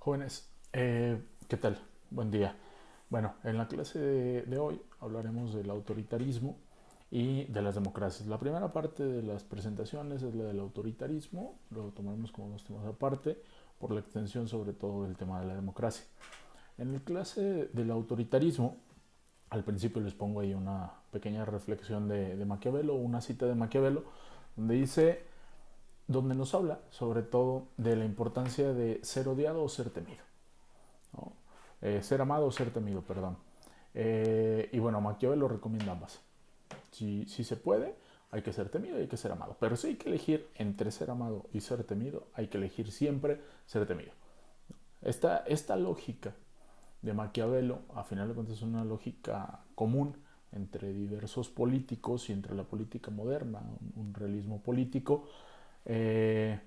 Jóvenes, ¿qué tal? Buen día. Bueno, en la clase de hoy hablaremos del autoritarismo y de las democracias. La primera parte de las presentaciones es la del autoritarismo, lo tomaremos como dos temas aparte, por la extensión sobre todo del tema de la democracia. En la clase del autoritarismo, al principio les pongo ahí una pequeña reflexión de Maquiavelo, una cita de Maquiavelo, donde dice, donde nos habla sobre todo de la importancia de ser odiado o ser temido. ¿No? Ser amado o ser temido, perdón. Y bueno, Maquiavelo recomienda ambas. Si se puede, hay que ser temido y hay que ser amado. Pero si hay que elegir entre ser amado y ser temido, hay que elegir siempre ser temido. Esta lógica de Maquiavelo, a final de cuentas, es una lógica común entre diversos políticos y entre la política moderna, un realismo político, eh,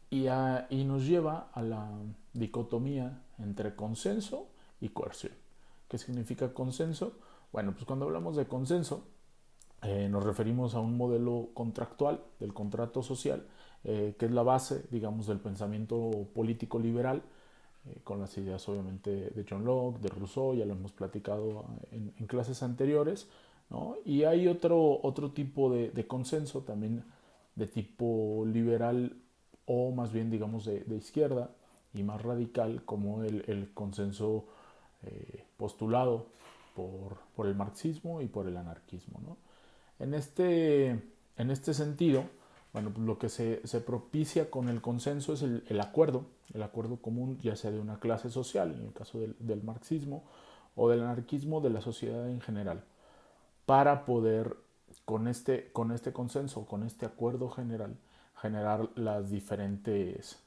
y nos lleva a la dicotomía entre consenso y coerción. ¿Qué significa consenso? Bueno, pues cuando hablamos de consenso nos referimos a un modelo contractual del contrato social que es la base, digamos, del pensamiento político liberal, con las ideas obviamente de John Locke, de Rousseau, ya lo hemos platicado en clases anteriores, ¿no? Y hay otro tipo de consenso también de tipo liberal o más bien digamos de izquierda y más radical como el consenso postulado por el marxismo y por el anarquismo, ¿no? En este sentido, bueno, pues lo que se propicia con el consenso es el acuerdo común, ya sea de una clase social, en el caso del marxismo, o del anarquismo de la sociedad en general, para poder, con este consenso, con este acuerdo general, generar las diferentes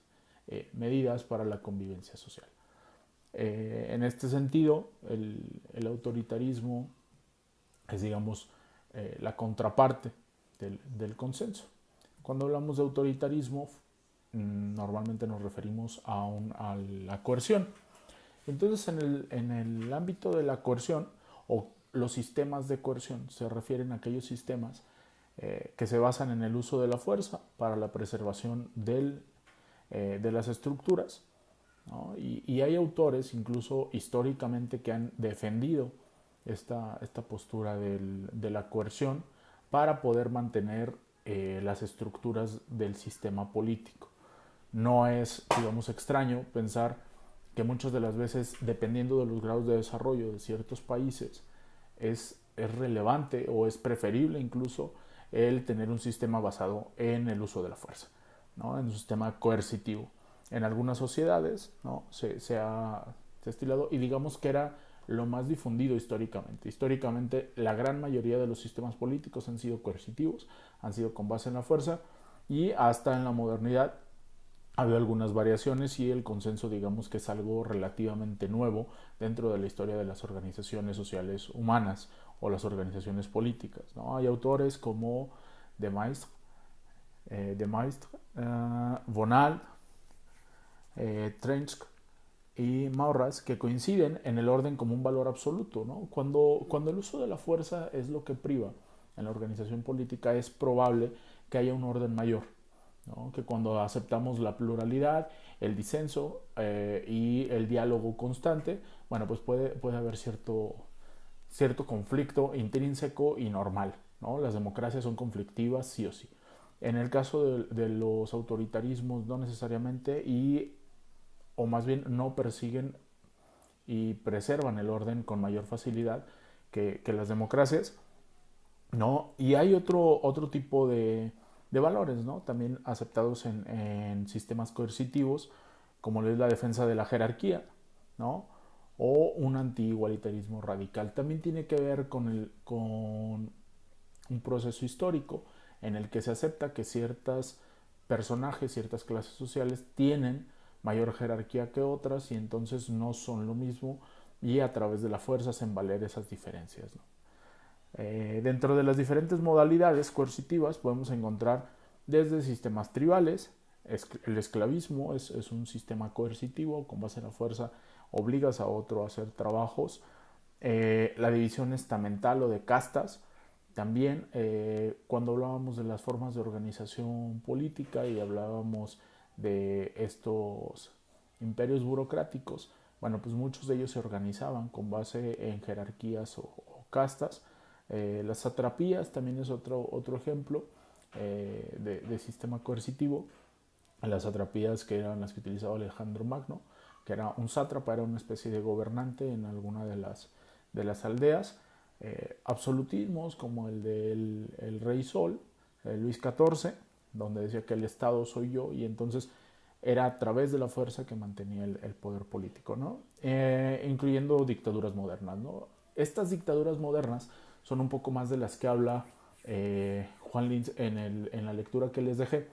medidas para la convivencia social. En este sentido, el autoritarismo es, digamos, la contraparte del consenso. Cuando hablamos de autoritarismo, normalmente nos referimos a la coerción. Entonces, en el ámbito de la coerción, o los sistemas de coerción, se refieren a aquellos sistemas que se basan en el uso de la fuerza para la preservación de las estructuras, ¿no? Y hay autores, incluso históricamente, que han defendido esta postura de la coerción para poder mantener las estructuras del sistema político. No es, digamos, extraño pensar que muchas de las veces, dependiendo de los grados de desarrollo de ciertos países, es relevante o es preferible incluso el tener un sistema basado en el uso de la fuerza, ¿no? En un sistema coercitivo. En algunas sociedades, ¿no? se ha estilado y digamos que era lo más difundido históricamente. Históricamente, la gran mayoría de los sistemas políticos han sido coercitivos, han sido con base en la fuerza, y hasta en la modernidad ha habido algunas variaciones y el consenso, digamos que es algo relativamente nuevo dentro de la historia de las organizaciones sociales humanas o las organizaciones políticas, ¿no? Hay autores como de Maistre, Bonal, Trench y Maurras, que coinciden en el orden como un valor absoluto, ¿no? Cuando el uso de la fuerza es lo que priva en la organización política, es probable que haya un orden mayor, ¿no? Que cuando aceptamos la pluralidad, el disenso y el diálogo constante, bueno, pues puede haber cierto conflicto intrínseco y normal, ¿no? Las democracias son conflictivas sí o sí. En el caso de los autoritarismos no necesariamente, o más bien no persiguen y preservan el orden con mayor facilidad que las democracias, ¿no? Y hay otro tipo de valores, ¿no? También aceptados en sistemas coercitivos, como es la defensa de la jerarquía, ¿no? O un anti-igualitarismo radical. También tiene que ver con un proceso histórico en el que se acepta que ciertos personajes, ciertas clases sociales tienen mayor jerarquía que otras y entonces no son lo mismo, y a través de la fuerza hacen valer esas diferencias, ¿no? Dentro de las diferentes modalidades coercitivas podemos encontrar desde sistemas tribales. El esclavismo es un sistema coercitivo, con base en la fuerza obligas a otro a hacer trabajos. La división estamental o de castas, también cuando hablábamos de las formas de organización política y hablábamos de imperios burocráticos, bueno, pues muchos de ellos se organizaban con base en jerarquías o castas. Las satrapías también es otro ejemplo de sistema coercitivo. Las satrapías, que eran las que utilizaba Alejandro Magno, que era un sátrapa, era una especie de gobernante en alguna de las aldeas. Absolutismos como el del el Rey Sol, Luis XIV, donde decía que el Estado soy yo, y entonces era a través de la fuerza que mantenía el poder político, ¿no? Incluyendo dictaduras modernas, ¿no? Estas dictaduras modernas son un poco más de las que habla Juan Linz en la lectura que les dejé.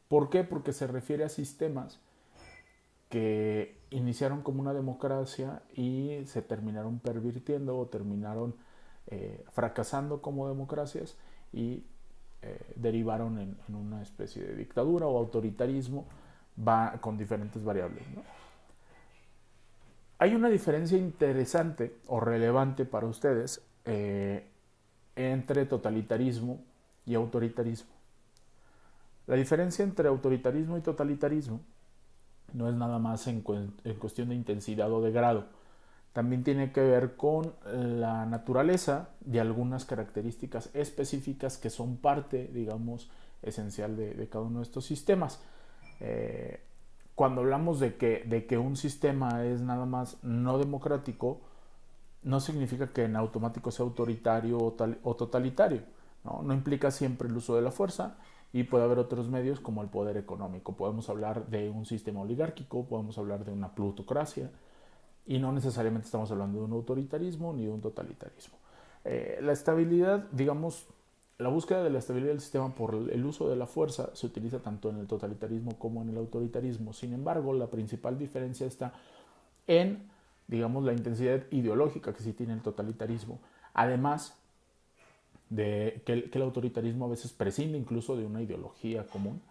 ¿Por qué? Porque se refiere a sistemas que iniciaron como una democracia y se terminaron pervirtiendo o terminaron fracasando como democracias y derivaron en una especie de dictadura o autoritarismo, va con diferentes variables, ¿no? Hay una diferencia interesante o relevante para ustedes entre totalitarismo y autoritarismo. La diferencia entre autoritarismo y totalitarismo no es nada más en cuestión de intensidad o de grado. También tiene que ver con la naturaleza de algunas características específicas que son parte, digamos, esencial de cada uno de estos sistemas. Cuando hablamos de que un sistema es nada más no democrático, no significa que en automático sea autoritario o totalitario, ¿no? No implica siempre el uso de la fuerza, y puede haber otros medios como el poder económico. Podemos hablar de un sistema oligárquico, podemos hablar de una plutocracia, y no necesariamente estamos hablando de un autoritarismo ni de un totalitarismo. La estabilidad, digamos, la búsqueda de la estabilidad del sistema por el uso de la fuerza se utiliza tanto en el totalitarismo como en el autoritarismo. Sin embargo, la principal diferencia está en, digamos, la intensidad ideológica que sí tiene el totalitarismo. Además de que el autoritarismo a veces prescinde incluso de una ideología común,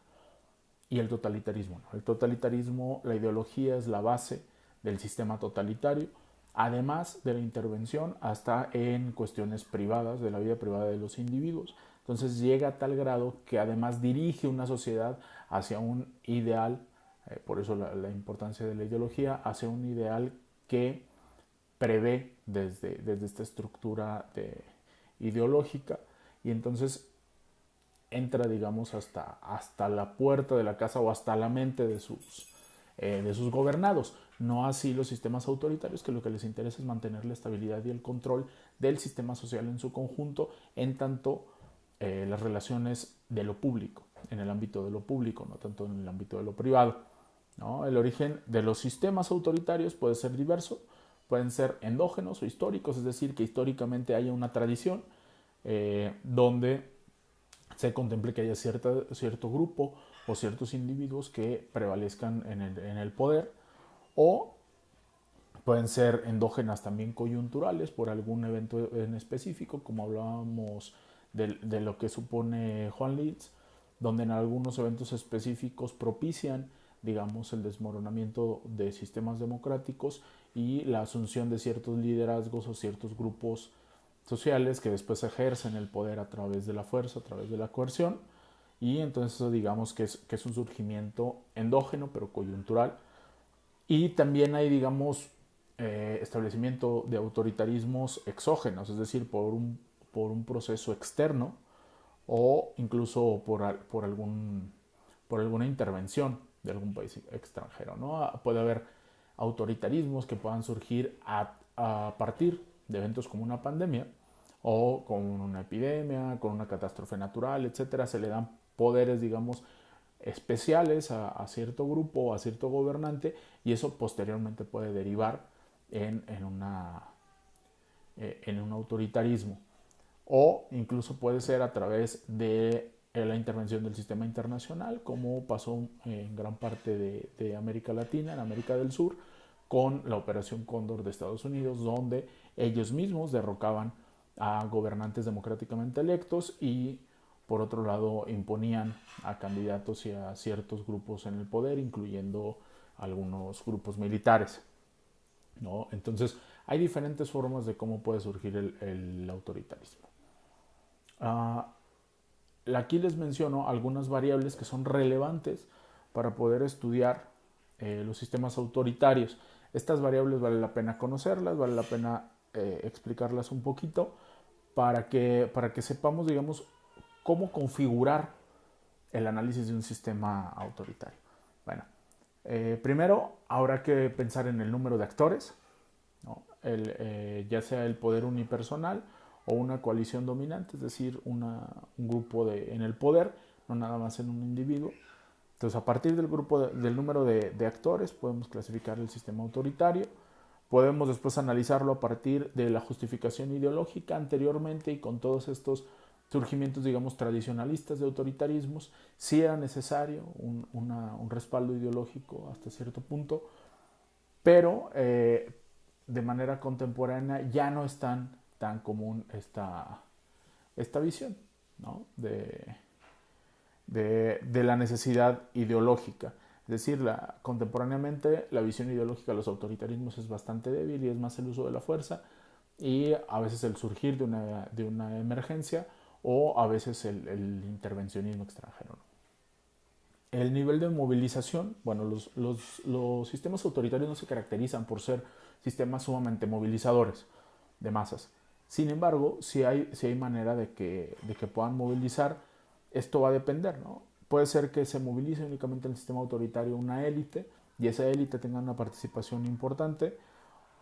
y el totalitarismo no. El totalitarismo, la ideología es la base del sistema totalitario, además de la intervención hasta en cuestiones privadas, de la vida privada de los individuos. Entonces llega a tal grado que además dirige una sociedad hacia un ideal, por eso la importancia de la ideología, hacia un ideal que prevé desde esta estructura ideológica, y entonces entra, digamos, hasta la puerta de la casa o hasta la mente de sus gobernados. No así los sistemas autoritarios, que lo que les interesa es mantener la estabilidad y el control del sistema social en su conjunto, en tanto las relaciones de lo público, en el ámbito de lo público, no tanto en el ámbito de lo privado, ¿no? El origen de los sistemas autoritarios puede ser diverso, pueden ser endógenos o históricos, es decir, que históricamente haya una tradición donde se contemple que haya cierto grupo o ciertos individuos que prevalezcan en el poder, o pueden ser endógenas también coyunturales por algún evento en específico, como hablábamos de lo que supone Juan Litz, donde en algunos eventos específicos propician, digamos, el desmoronamiento de sistemas democráticos y la asunción de ciertos liderazgos o ciertos grupos sociales que después ejercen el poder a través de la fuerza, a través de la coerción, y entonces digamos que es un surgimiento endógeno pero coyuntural. Y también hay, digamos, establecimiento de autoritarismos exógenos, es decir, por un proceso externo o incluso por alguna intervención de algún país extranjero, ¿no? Puede haber autoritarismos que puedan surgir a partir de eventos como una pandemia o con una epidemia, con una catástrofe natural, etcétera. Se le dan poderes, digamos, especiales a cierto grupo o a cierto gobernante, y eso posteriormente puede derivar en un autoritarismo, o incluso puede ser a través de la intervención del sistema internacional, como pasó en gran parte de América Latina, en América del Sur, con la Operación Cóndor de Estados Unidos, donde ellos mismos derrocaban a gobernantes democráticamente electos y por otro lado imponían a candidatos y a ciertos grupos en el poder, incluyendo algunos grupos militares, ¿no? Entonces hay diferentes formas de cómo puede surgir el autoritarismo. Aquí les menciono algunas variables que son relevantes para poder estudiar los sistemas autoritarios. Estas variables vale la pena conocerlas, vale la pena explicarlas un poquito para que sepamos, digamos, cómo configurar el análisis de un sistema autoritario. Bueno, primero habrá que pensar en el número de actores, ¿no? Ya sea el poder unipersonal o una coalición dominante, es decir, un grupo en el poder, no nada más en un individuo. Entonces, a partir del número de actores, podemos clasificar el sistema autoritario. Podemos después analizarlo a partir de la justificación ideológica anteriormente y con todos estos surgimientos, digamos, tradicionalistas de autoritarismos, si era necesario un respaldo ideológico hasta cierto punto, pero de manera contemporánea ya no es tan común esta visión, ¿no? de la necesidad ideológica. Es decir, contemporáneamente la visión ideológica de los autoritarismos es bastante débil y es más el uso de la fuerza y a veces el surgir de una emergencia o a veces el intervencionismo extranjero. El nivel de movilización, bueno, los sistemas autoritarios no se caracterizan por ser sistemas sumamente movilizadores de masas. Sin embargo, si hay manera de que puedan movilizar, esto va a depender, ¿no? Puede ser que se movilice únicamente en el sistema autoritario una élite y esa élite tenga una participación importante.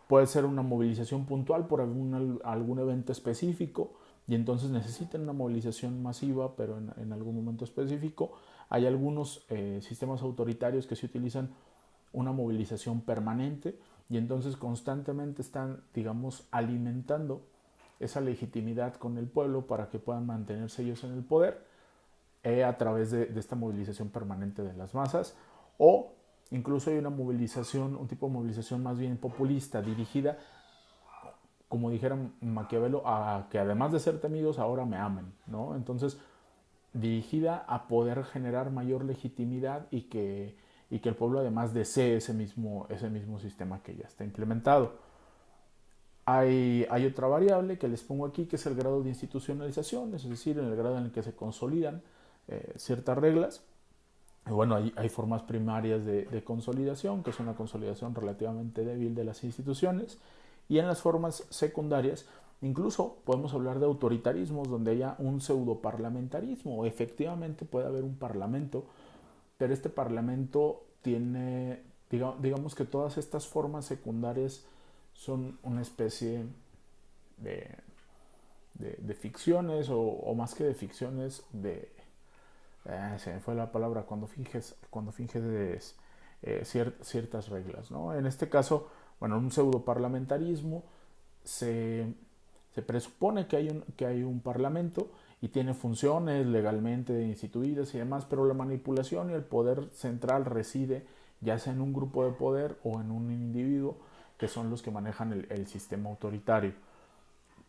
Puede ser una movilización puntual por algún evento específico y entonces necesitan una movilización masiva, pero en algún momento específico. Hay algunos sistemas autoritarios que se utilizan una movilización permanente y entonces constantemente están, digamos, alimentando esa legitimidad con el pueblo para que puedan mantenerse ellos en el poder a través de esta movilización permanente de las masas. O incluso hay una movilización, un tipo de movilización más bien populista, dirigida, como dijera Maquiavelo, a que además de ser temidos ahora me amen, ¿no? Entonces, dirigida a poder generar mayor legitimidad y que el pueblo además desee ese mismo sistema que ya está implementado. Hay otra variable que les pongo aquí, que es el grado de institucionalización, es decir, en el grado en el que se consolidan ciertas reglas. Bueno, hay formas primarias de consolidación, que es una consolidación relativamente débil de las instituciones, y en las formas secundarias incluso podemos hablar de autoritarismos donde haya un pseudoparlamentarismo. Efectivamente puede haber un parlamento, pero este parlamento tiene, digamos que todas estas formas secundarias son una especie de ficciones o más que de ficciones, se me fue la palabra, cuando finges ciertas reglas, ¿no? En este caso, bueno, un pseudoparlamentarismo se presupone que hay un parlamento y tiene funciones legalmente instituidas y demás, pero la manipulación y el poder central reside ya sea en un grupo de poder o en un individuo, que son los que manejan el sistema autoritario.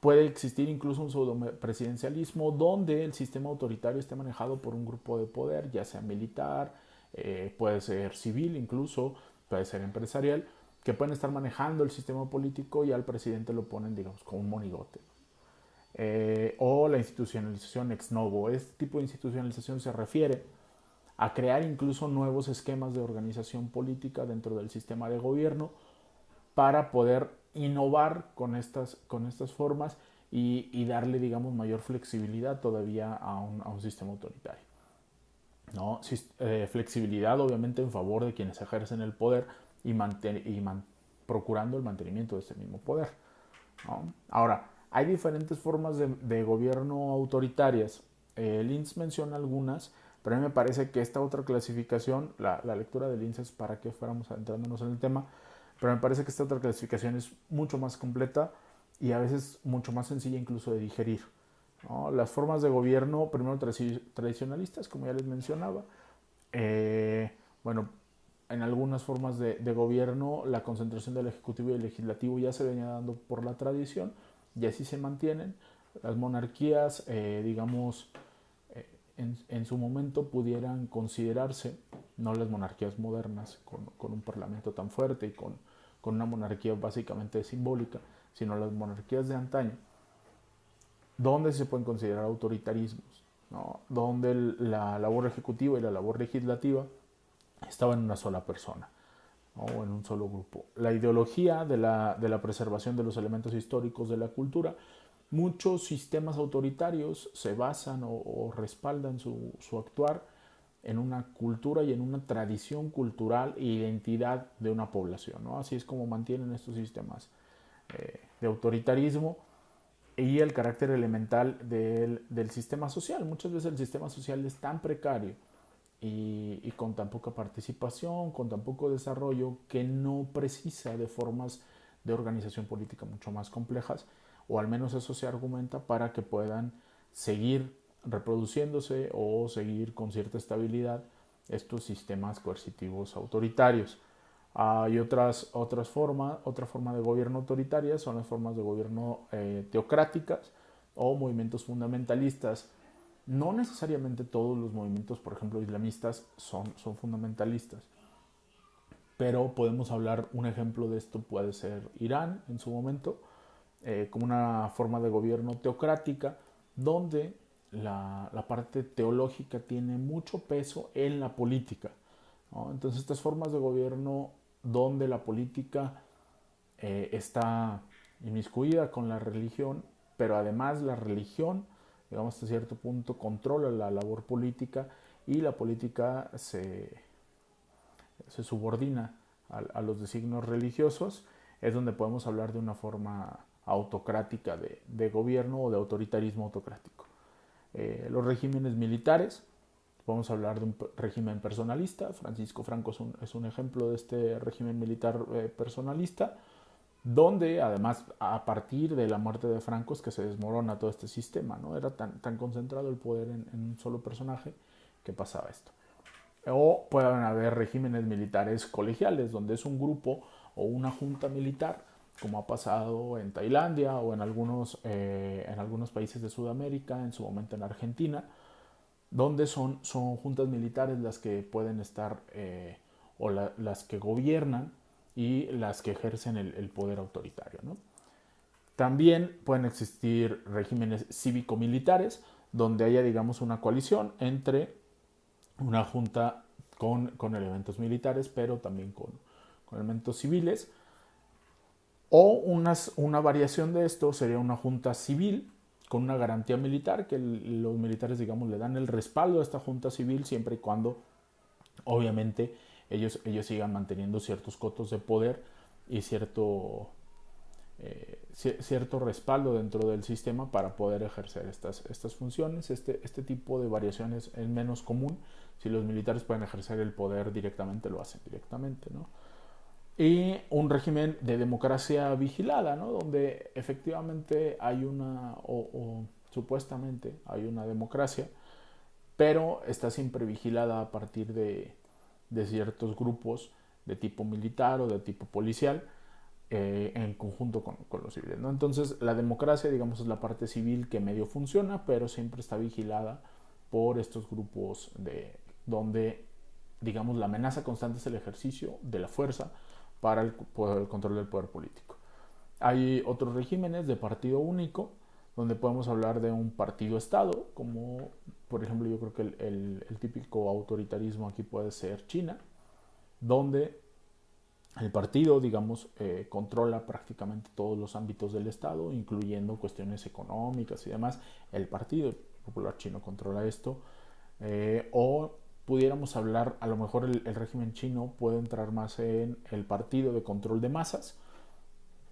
Puede existir incluso un pseudopresidencialismo donde el sistema autoritario esté manejado por un grupo de poder, ya sea militar, puede ser civil incluso, puede ser empresarial, que pueden estar manejando el sistema político y al presidente lo ponen, digamos, como un monigote. O la institucionalización ex novo. Este tipo de institucionalización se refiere a crear incluso nuevos esquemas de organización política dentro del sistema de gobierno para poder innovar con estas formas y darle, digamos, mayor flexibilidad todavía a un sistema autoritario, ¿no? Flexibilidad obviamente en favor de quienes ejercen el poder y procurando el mantenimiento de ese mismo poder, ¿no? Ahora, hay diferentes formas de gobierno autoritarias. Linz menciona algunas, pero a mí me parece que esta otra clasificación, la lectura de Linz es para que fuéramos adentrándonos en el tema, pero me parece que esta otra clasificación es mucho más completa y a veces mucho más sencilla incluso de digerir, ¿no? Las formas de gobierno, primero tradicionalistas, como ya les mencionaba. Bueno, en algunas formas de gobierno la concentración del ejecutivo y el legislativo ya se venía dando por la tradición y así se mantienen. Las monarquías, digamos, en su momento pudieran considerarse, no las monarquías modernas con un parlamento tan fuerte y con una monarquía básicamente simbólica, sino las monarquías de antaño, donde se pueden considerar autoritarismos, ¿no? Donde la labor ejecutiva y la labor legislativa estaban en una sola persona. o en un solo grupo. La ideología de la preservación de los elementos históricos de la cultura. Muchos sistemas autoritarios se basan o respaldan su actuar en una cultura y en una tradición cultural e identidad de una población, ¿no? Así es como mantienen estos sistemas de autoritarismo y el carácter elemental del sistema social. Muchas veces el sistema social es tan precario y con tan poca participación, con tan poco desarrollo, que no precisa de formas de organización política mucho más complejas, o al menos eso se argumenta para que puedan seguir reproduciéndose o seguir con cierta estabilidad estos sistemas coercitivos autoritarios. Hay otra forma de gobierno autoritaria son las formas de gobierno teocráticas o movimientos fundamentalistas. No necesariamente todos los movimientos, por ejemplo, islamistas son fundamentalistas, pero podemos hablar, un ejemplo de esto puede ser Irán en su momento, como una forma de gobierno teocrática, donde la parte teológica tiene mucho peso en la política, ¿no? Entonces estas formas de gobierno donde la política está inmiscuida con la religión, pero además la religión, digamos hasta cierto punto, controla la labor política y la política se subordina a los designios religiosos, es donde podemos hablar de una forma autocrática de gobierno o de autoritarismo autocrático. Los regímenes militares, podemos hablar de un régimen personalista. Francisco Franco es un ejemplo de este régimen militar personalista, donde además a partir de la muerte de Franco es que se desmorona todo este sistema, ¿no? Era tan concentrado el poder en un solo personaje que pasaba esto. O pueden haber regímenes militares colegiales, donde es un grupo o una junta militar, como ha pasado en Tailandia o en algunos países de Sudamérica, en su momento en Argentina, donde son juntas militares las que pueden estar las que gobiernan y las que ejercen el poder autoritario, ¿no? También pueden existir regímenes cívico-militares, donde haya, digamos, una coalición entre una junta con elementos militares, pero también con elementos civiles. O una variación de esto sería una junta civil con una garantía militar, que los militares, digamos, le dan el respaldo a esta junta civil siempre y cuando, obviamente, ellos sigan manteniendo ciertos cotos de poder y cierto respaldo dentro del sistema para poder ejercer estas funciones. Este tipo de variaciones es menos común. Si los militares pueden ejercer el poder directamente, lo hacen directamente, ¿no? Y un régimen de democracia vigilada, ¿no? Donde efectivamente hay o supuestamente hay una democracia, pero está siempre vigilada a partir de ciertos grupos de tipo militar o de tipo policial, en conjunto con los civiles, ¿no? Entonces la democracia, digamos, es la parte civil que medio funciona, pero siempre está vigilada por estos grupos donde, digamos, la amenaza constante es el ejercicio de la fuerza para el control del poder político. Hay otros regímenes de partido único, donde podemos hablar de un partido-estado, como por ejemplo yo creo que el típico autoritarismo aquí puede ser China, donde el partido, digamos, controla prácticamente todos los ámbitos del Estado, incluyendo cuestiones económicas y demás. El Partido Popular Chino controla esto. O pudiéramos hablar, a lo mejor el régimen chino puede entrar más en el partido de control de masas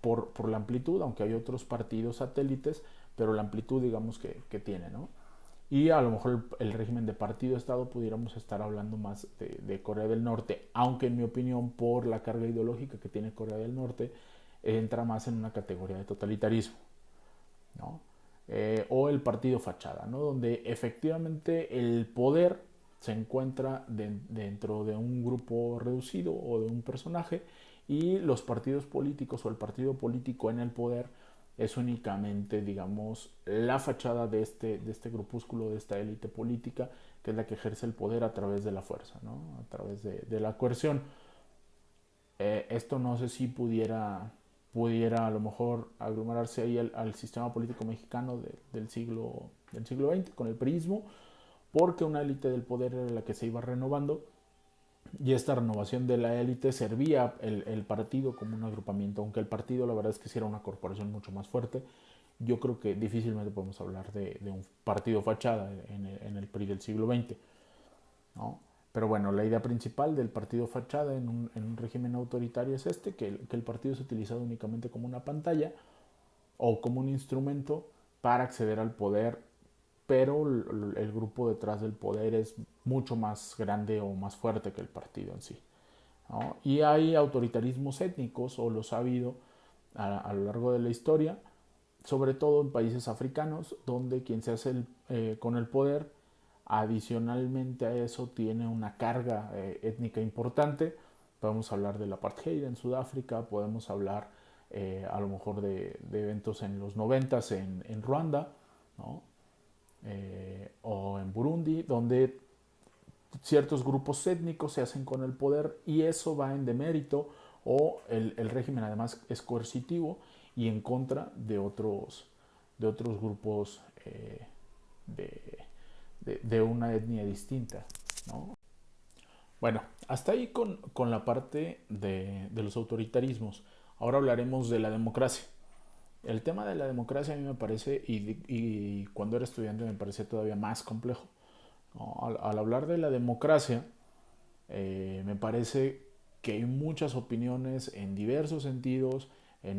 por la amplitud, aunque hay otros partidos satélites, pero la amplitud, digamos, que tiene, ¿no? Y a lo mejor el régimen de partido-estado pudiéramos estar hablando más de Corea del Norte, aunque en mi opinión, por la carga ideológica que tiene Corea del Norte, entra más en una categoría de totalitarismo, ¿no? O el partido fachada, ¿no? Donde efectivamente el poder se encuentra dentro de un grupo reducido o de un personaje, y los partidos políticos o el partido político en el poder es únicamente, digamos, la fachada de este grupúsculo, de esta élite política, que es la que ejerce el poder a través de la fuerza, ¿no? A través de la coerción. Esto no sé si pudiera a lo mejor aglomerarse ahí al sistema político mexicano del siglo XX con el priismo, porque una élite del poder era la que se iba renovando Y esta renovación de la élite servía el partido como un agrupamiento, aunque el partido la verdad es que sí era una corporación mucho más fuerte. Yo creo que difícilmente podemos hablar de un partido fachada en el PRI del siglo XX, ¿no? Pero bueno, la idea principal del partido fachada en un régimen autoritario es que el partido es utilizado únicamente como una pantalla o como un instrumento para acceder al poder, pero el grupo detrás del poder es mucho más grande o más fuerte que el partido en sí, ¿no? Y hay autoritarismos étnicos, o los ha habido a lo largo de la historia, sobre todo en países africanos, donde quien se hace con el poder, adicionalmente a eso, tiene una carga étnica importante. Podemos hablar del apartheid en Sudáfrica, podemos hablar a lo mejor de eventos en los 90 en Ruanda, ¿no? O en Burundi, donde ciertos grupos étnicos se hacen con el poder y eso va en demérito, o el régimen además es coercitivo y en contra de otros grupos de, de una etnia distinta, ¿no? Bueno, hasta ahí con la parte de los autoritarismos. Ahora hablaremos de la democracia. El tema de la democracia a mí me parece, y cuando era estudiante me parecía todavía más complejo, ¿no? Al hablar de la democracia, me parece que hay muchas opiniones en diversos sentidos, en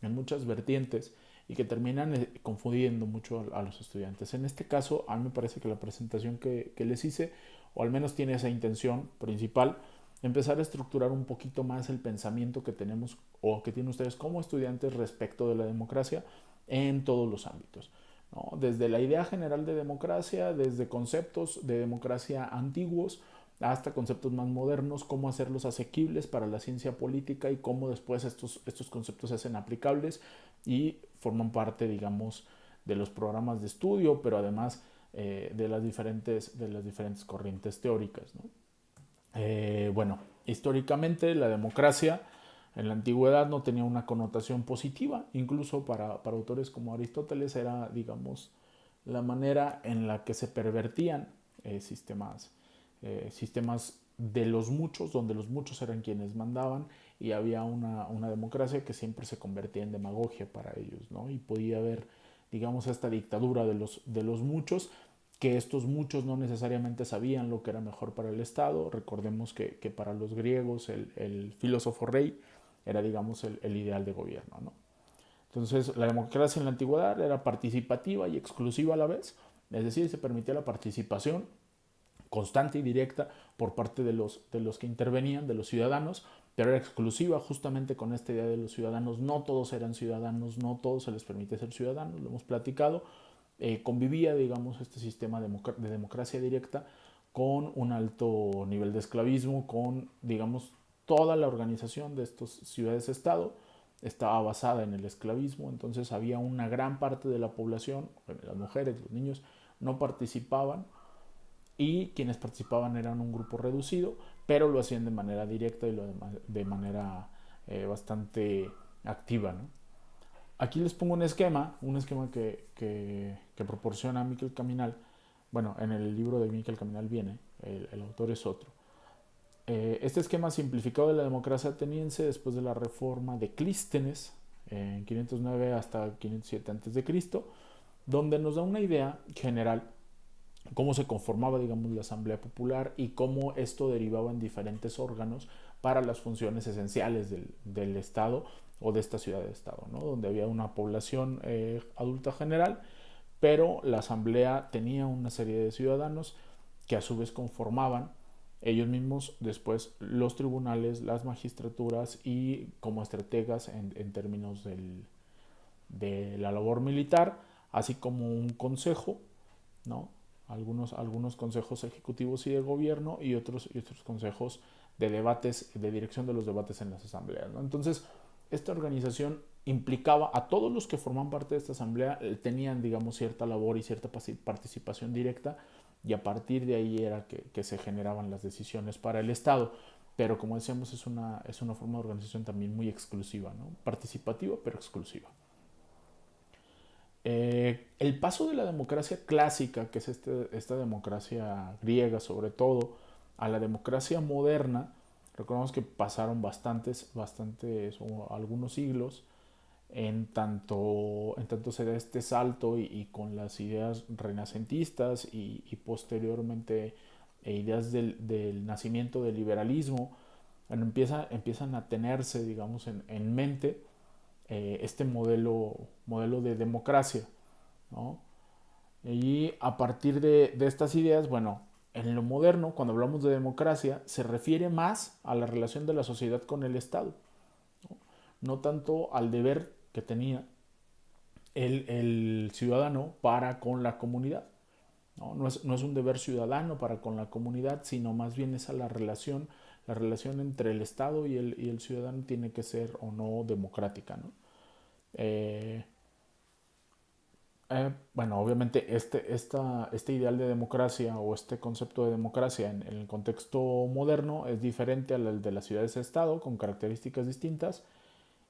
en muchas vertientes, y que terminan confundiendo mucho a los estudiantes. En este caso, a mí me parece que la presentación que les hice, o al menos tiene esa intención principal, empezar a estructurar un poquito más el pensamiento que tenemos o que tienen ustedes como estudiantes respecto de la democracia en todos los ámbitos, ¿no? Desde la idea general de democracia, desde conceptos de democracia antiguos hasta conceptos más modernos, cómo hacerlos asequibles para la ciencia política y cómo después estos conceptos se hacen aplicables y forman parte, digamos, de los programas de estudio, pero además de las diferentes corrientes teóricas, ¿no? Bueno, históricamente la democracia en la antigüedad no tenía una connotación positiva, incluso para autores como Aristóteles era, digamos, la manera en la que se pervertían sistemas de los muchos, donde los muchos eran quienes mandaban y había una democracia que siempre se convertía en demagogia para ellos, ¿no? Y podía haber, digamos, esta dictadura de los muchos, que estos muchos no necesariamente sabían lo que era mejor para el Estado. Recordemos que para los griegos el filósofo rey era, digamos, el ideal de gobierno, ¿no? Entonces, la democracia en la antigüedad era participativa y exclusiva a la vez, es decir, se permitía la participación constante y directa por parte de los que intervenían, de los ciudadanos, pero era exclusiva justamente con esta idea de los ciudadanos. No todos eran ciudadanos, no todos se les permite ser ciudadanos, lo hemos platicado. Convivía, digamos, este sistema de democracia directa con un alto nivel de esclavismo, con, digamos, toda la organización de estas ciudades-estado estaba basada en el esclavismo. Entonces había una gran parte de la población, las mujeres, los niños, no participaban, y quienes participaban eran un grupo reducido, pero lo hacían de manera directa y de manera bastante activa, ¿no? Aquí les pongo un esquema que proporciona Miquel Caminal. Bueno, en el libro de Miquel Caminal viene, el autor es otro. Este esquema simplificado de la democracia ateniense después de la reforma de Clístenes en 509 hasta 507 a.C., donde nos da una idea general cómo se conformaba, digamos, la Asamblea Popular y cómo esto derivaba en diferentes órganos para las funciones esenciales del Estado o de esta ciudad de Estado, ¿no? Donde había una población adulta general, pero la Asamblea tenía una serie de ciudadanos que a su vez conformaban ellos mismos después los tribunales, las magistraturas y como estrategas en términos de la labor militar, así como un consejo, ¿no? Algunos consejos ejecutivos y de gobierno y otros consejos de debates, de dirección de los debates en las asambleas, ¿no? Entonces, esta organización implicaba a todos los que forman parte de esta asamblea, tenían, digamos, cierta labor y cierta participación directa, y a partir de ahí era que se generaban las decisiones para el Estado. Pero como decíamos, es una forma de organización también muy exclusiva, ¿no? Participativa, pero exclusiva. El paso de la democracia clásica, que es esta democracia griega sobre todo, a la democracia moderna, recordemos que pasaron bastantes o algunos siglos en tanto se da este salto y con las ideas renacentistas y posteriormente ideas del nacimiento del liberalismo, bueno, empiezan a tenerse, digamos, en mente este modelo de democracia, ¿no? Y a partir de estas ideas, bueno, en lo moderno, cuando hablamos de democracia, se refiere más a la relación de la sociedad con el Estado, no tanto al deber que tenía el ciudadano para con la comunidad. No es un deber ciudadano para con la comunidad, sino más bien esa la relación entre el Estado y el ciudadano tiene que ser o no democrática, ¿no? Eh, bueno, obviamente este ideal de democracia o este concepto de democracia en el contexto moderno es diferente al de las ciudades-estado, con características distintas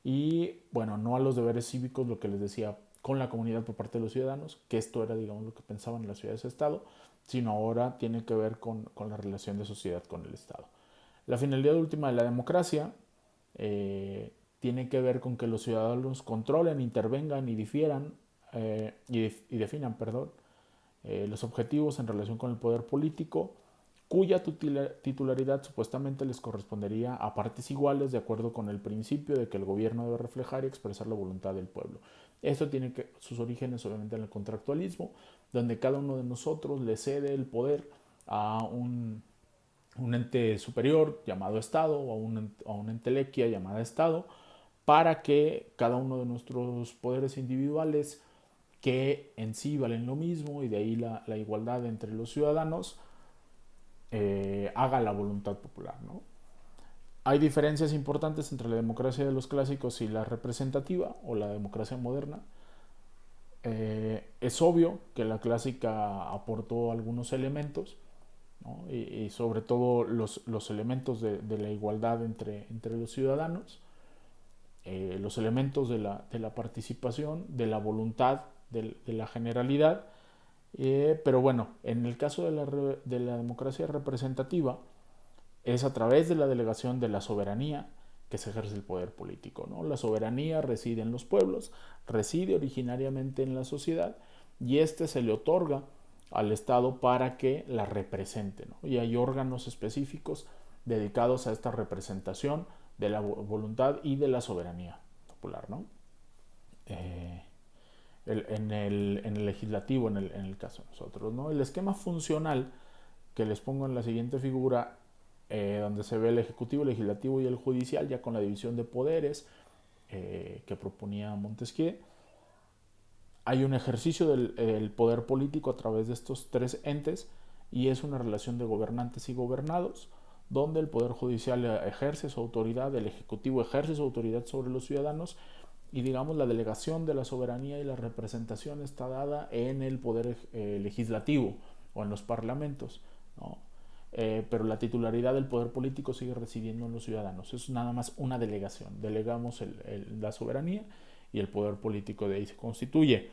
y, bueno, no a los deberes cívicos, lo que les decía, con la comunidad por parte de los ciudadanos, que esto era, digamos, lo que pensaban en las ciudades-estado, sino ahora tiene que ver con la relación de sociedad con el Estado. La finalidad última de la democracia tiene que ver con que los ciudadanos controlen, intervengan y difieran y definan, perdón, los objetivos en relación con el poder político, cuya titularidad supuestamente les correspondería a partes iguales de acuerdo con el principio de que el gobierno debe reflejar y expresar la voluntad del pueblo. Esto tiene sus orígenes obviamente en el contractualismo, donde cada uno de nosotros le cede el poder a un ente superior llamado Estado o a una entelequia llamada Estado para que cada uno de nuestros poderes individuales, que en sí valen lo mismo y de ahí la igualdad entre los ciudadanos, haga la voluntad popular, ¿no? Hay diferencias importantes entre la democracia de los clásicos y la representativa o la democracia moderna. Es obvio que la clásica aportó algunos elementos, ¿no? Y sobre todo los elementos de la igualdad entre los ciudadanos, los elementos de la participación, de la voluntad, de la generalidad. Pero bueno, en el caso de la democracia representativa, es a través de la delegación de la soberanía que se ejerce el poder político, ¿no? La soberanía reside en los pueblos, reside originariamente en la sociedad y este se le otorga al Estado para que la represente, ¿no? Y hay órganos específicos dedicados a esta representación de la voluntad y de la soberanía popular, ¿no? En el legislativo, en el caso de nosotros, ¿no? El esquema funcional que les pongo en la siguiente figura, donde se ve el ejecutivo, el legislativo y el judicial, ya con la división de poderes que proponía Montesquieu. Hay un ejercicio del poder político a través de estos tres entes y es una relación de gobernantes y gobernados, donde el poder judicial ejerce su autoridad, el ejecutivo ejerce su autoridad sobre los ciudadanos y, digamos, la delegación de la soberanía y la representación está dada en el poder legislativo o en los parlamentos, ¿no? Pero la titularidad del poder político sigue residiendo en los ciudadanos. Es nada más una delegación. Delegamos la soberanía y el poder político de ahí se constituye.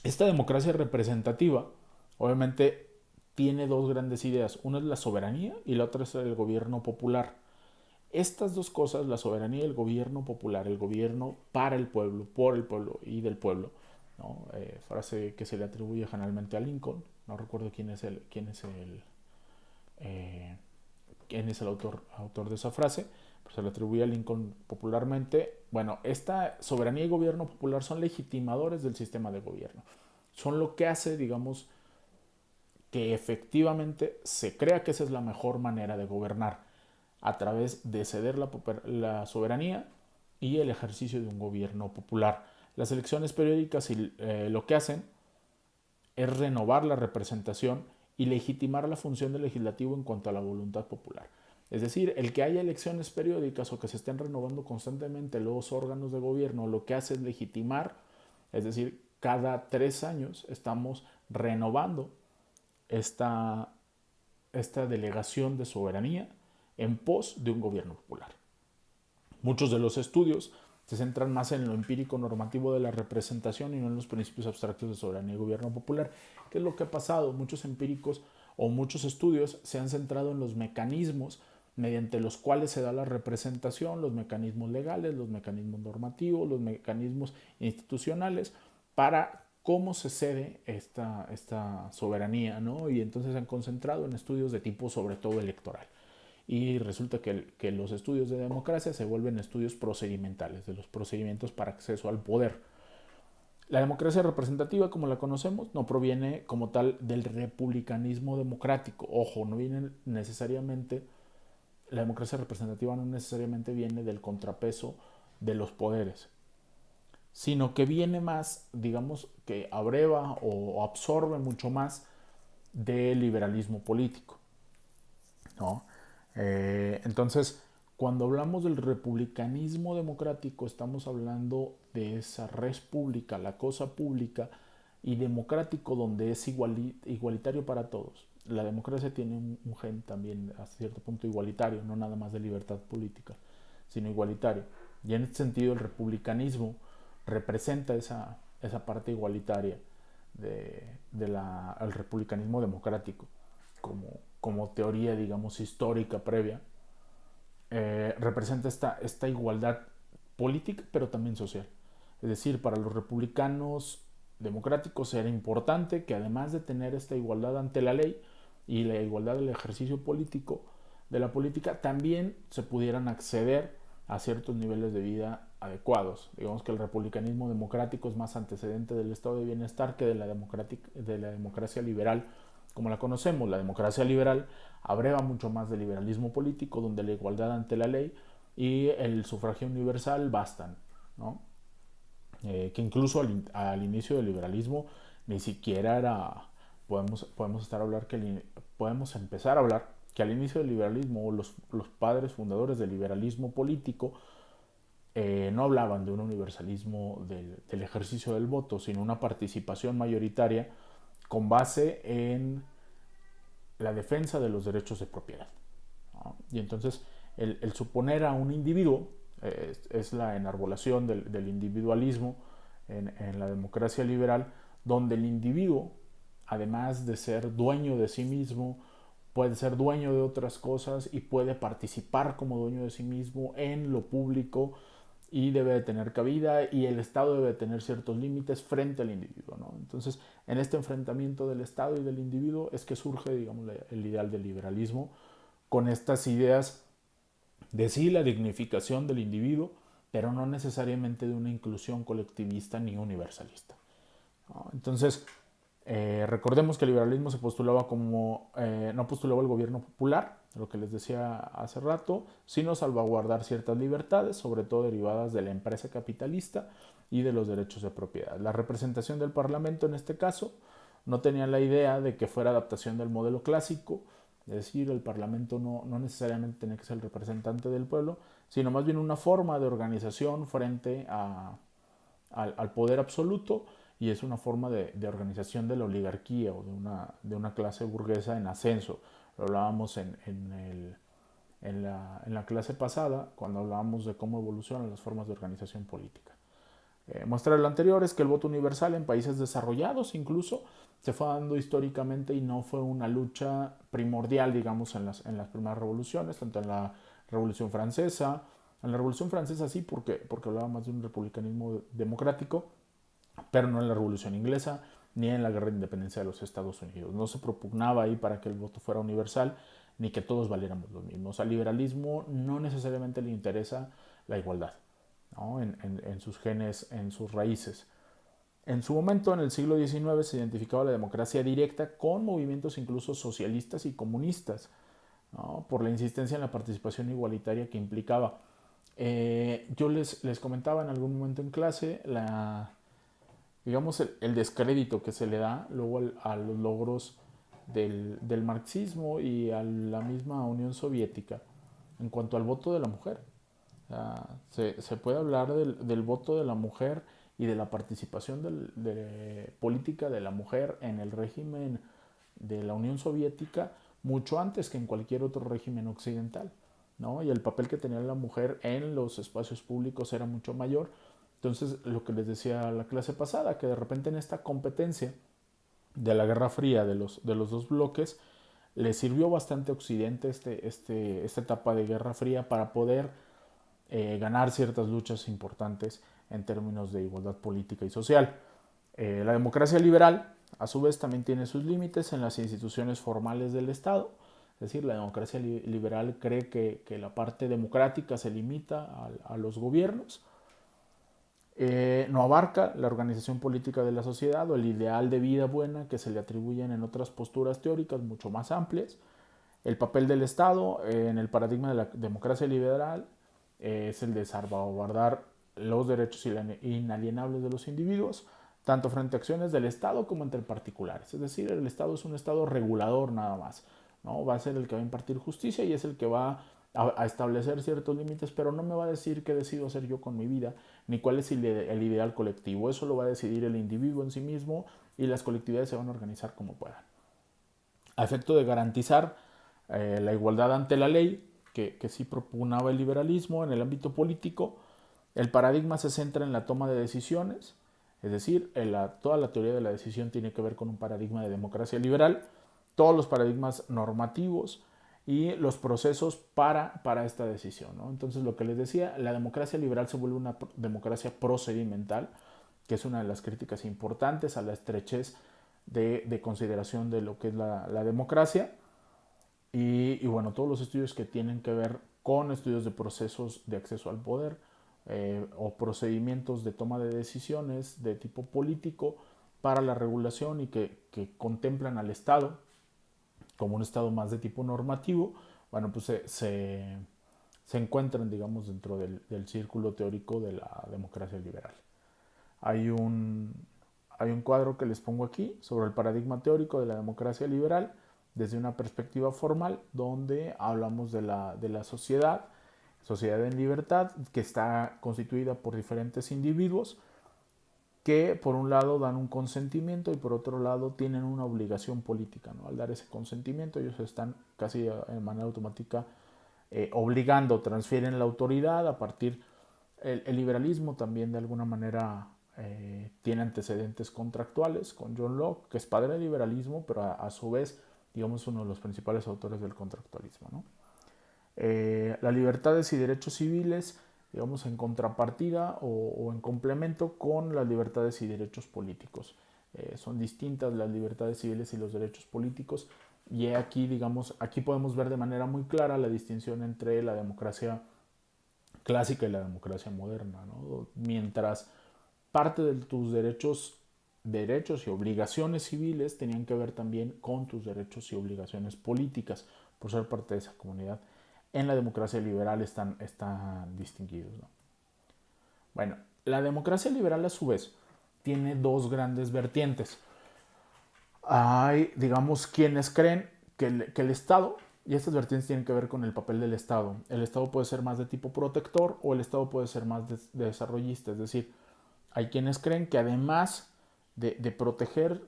Esta democracia representativa, obviamente, tiene dos grandes ideas. Una es la soberanía y la otra es el gobierno popular. Estas dos cosas, la soberanía y el gobierno popular, el gobierno para el pueblo, por el pueblo y del pueblo, ¿no? Frase que se le atribuye generalmente a Lincoln. No recuerdo quién es el autor de esa frase, pero se le atribuye a Lincoln popularmente. Bueno, esta soberanía y gobierno popular son legitimadores del sistema de gobierno. Son lo que hace, digamos, que efectivamente se crea que esa es la mejor manera de gobernar, a través de ceder la soberanía y el ejercicio de un gobierno popular. Las elecciones periódicas lo que hacen es renovar la representación y legitimar la función del legislativo en cuanto a la voluntad popular. Es decir, el que haya elecciones periódicas o que se estén renovando constantemente los órganos de gobierno, lo que hace es legitimar, es decir, cada 3 años estamos renovando esta delegación de soberanía en pos de un gobierno popular. Muchos de los estudios se centran más en lo empírico normativo de la representación y no en los principios abstractos de soberanía y gobierno popular. ¿Qué es lo que ha pasado? Muchos empíricos o muchos estudios se han centrado en los mecanismos mediante los cuales se da la representación, los mecanismos legales, los mecanismos normativos, los mecanismos institucionales, para cómo se cede esta soberanía, ¿no? Y entonces se han concentrado en estudios de tipo sobre todo electoral. Y resulta que los estudios de democracia se vuelven estudios procedimentales, de los procedimientos para acceso al poder. La democracia representativa, como la conocemos, no proviene como tal del republicanismo democrático. Ojo, no viene necesariamente, la democracia representativa no necesariamente viene del contrapeso de los poderes, sino que viene más, digamos, que abreva o absorbe mucho más del liberalismo político, ¿no? Entonces, cuando hablamos del republicanismo democrático, estamos hablando de esa res pública, la cosa pública, y democrático donde es igualitario para todos. La democracia tiene un gen también a cierto punto igualitario, no nada más de libertad política, sino igualitario. Y en este sentido el republicanismo representa esa parte igualitaria el republicanismo democrático como teoría, digamos, histórica previa. Representa esta igualdad política, pero también social. Es decir, para los republicanos democráticos era importante que además de tener esta igualdad ante la ley y la igualdad del ejercicio político de la política, también se pudieran acceder a ciertos niveles de vida adecuados. Digamos que el republicanismo democrático es más antecedente del estado de bienestar que de la democracia liberal como la conocemos. La democracia liberal abreva mucho más del liberalismo político, donde la igualdad ante la ley y el sufragio universal bastan, ¿no? Que incluso al inicio del liberalismo ni siquiera era, podemos empezar a hablar que al inicio del liberalismo, o los padres fundadores del liberalismo político, no hablaban de un universalismo del ejercicio del voto, sino una participación mayoritaria con base en la defensa de los derechos de propiedad, ¿no? Y entonces el suponer a un individuo es la enarbolación del individualismo en la democracia liberal, donde el individuo, además de ser dueño de sí mismo, puede ser dueño de otras cosas y puede participar como dueño de sí mismo en lo público, y debe de tener cabida, y el Estado debe de tener ciertos límites frente al individuo, ¿no? Entonces, en este enfrentamiento del Estado y del individuo es que surge, digamos, el ideal del liberalismo, con estas ideas de sí la dignificación del individuo, pero no necesariamente de una inclusión colectivista ni universalista, ¿no? Entonces, recordemos que el liberalismo se postulaba no postulaba el gobierno popular, lo que les decía hace rato, sino salvaguardar ciertas libertades, sobre todo derivadas de la empresa capitalista y de los derechos de propiedad. La representación del Parlamento en este caso no tenía la idea de que fuera adaptación del modelo clásico, es decir, el Parlamento no necesariamente tenía que ser el representante del pueblo, sino más bien una forma de organización frente al poder absoluto, y es una forma de organización de la oligarquía o de una clase burguesa en ascenso. Lo hablábamos en la clase pasada, cuando hablábamos de cómo evolucionan las formas de organización política. Muestra de lo anterior es que el voto universal en países desarrollados incluso se fue dando históricamente y no fue una lucha primordial, digamos, en las primeras revoluciones, tanto en la Revolución Francesa. En la Revolución Francesa sí, porque hablaba más de un republicanismo democrático, pero no en la Revolución Inglesa ni en la Guerra de Independencia de los Estados Unidos. No se propugnaba ahí para que el voto fuera universal ni que todos valiéramos los mismos. Al liberalismo no necesariamente le interesa la igualdad, ¿no? En sus genes, en sus raíces. En su momento, en el siglo XIX, se identificaba la democracia directa con movimientos incluso socialistas y comunistas, ¿no? Por la insistencia en la participación igualitaria que implicaba. Yo les comentaba en algún momento en clase digamos, el descrédito que se le da luego a los logros del marxismo y a la misma Unión Soviética en cuanto al voto de la mujer. Se puede hablar del voto de la mujer y de la participación de política de la mujer en el régimen de la Unión Soviética mucho antes que en cualquier otro régimen occidental, ¿no? Y el papel que tenía la mujer en los espacios públicos era mucho mayor. Entonces, lo que les decía la clase pasada, que de repente en esta competencia de la Guerra Fría de los dos bloques, le sirvió bastante a Occidente esta etapa de Guerra Fría para poder ganar ciertas luchas importantes en términos de igualdad política y social. La democracia liberal, a su vez, también tiene sus límites en las instituciones formales del Estado. Es decir, la democracia liberal cree que la parte democrática se limita a los gobiernos. No abarca la organización política de la sociedad o el ideal de vida buena que se le atribuyen en otras posturas teóricas mucho más amplias. El papel del Estado en el paradigma de la democracia liberal es el de salvaguardar los derechos inalienables de los individuos, tanto frente a acciones del Estado como entre particulares. Es decir, el Estado es un Estado regulador nada más, ¿no? Va a ser el que va a impartir justicia y es el que va a establecer ciertos límites, pero no me va a decir qué decido hacer yo con mi vida, ni cuál es el ideal colectivo. Eso lo va a decidir el individuo en sí mismo y las colectividades se van a organizar como puedan. A efecto de garantizar la igualdad ante la ley, que sí propugnaba el liberalismo en el ámbito político, el paradigma se centra en la toma de decisiones, es decir, toda la teoría de la decisión tiene que ver con un paradigma de democracia liberal, todos los paradigmas normativos y los procesos para esta decisión, ¿no? Entonces, lo que les decía, la democracia liberal se vuelve una democracia procedimental, que es una de las críticas importantes a la estrechez de consideración de lo que es la democracia. Y bueno, todos los estudios que tienen que ver con estudios de procesos de acceso al poder o procedimientos de toma de decisiones de tipo político para la regulación y que contemplan al Estado como un Estado más de tipo normativo, bueno, pues se encuentran, digamos, dentro del círculo teórico de la democracia liberal. Hay un, hay un cuadro que les pongo aquí sobre el paradigma teórico de la democracia liberal desde una perspectiva formal, donde hablamos de la sociedad en libertad, que está constituida por diferentes individuos que por un lado dan un consentimiento y por otro lado tienen una obligación política, ¿no? Al dar ese consentimiento ellos están casi de manera automática obligando, transfieren la autoridad a partir. El liberalismo también de alguna manera tiene antecedentes contractuales con John Locke, que es padre del liberalismo, pero a su vez, digamos, uno de los principales autores del contractualismo, ¿no? Las libertades y derechos civiles, digamos, en contrapartida o en complemento con las libertades y derechos políticos. Son distintas las libertades civiles y los derechos políticos y aquí, digamos, aquí podemos ver de manera muy clara la distinción entre la democracia clásica y la democracia moderna, ¿no? Mientras parte de tus derechos y obligaciones civiles tenían que ver también con tus derechos y obligaciones políticas por ser parte de esa comunidad. En la democracia liberal están distinguidos, ¿no? Bueno, la democracia liberal a su vez tiene dos grandes vertientes. Hay, digamos, quienes creen que el Estado, y estas vertientes tienen que ver con el papel del Estado, el Estado puede ser más de tipo protector o el Estado puede ser más de desarrollista, es decir, hay quienes creen que además de proteger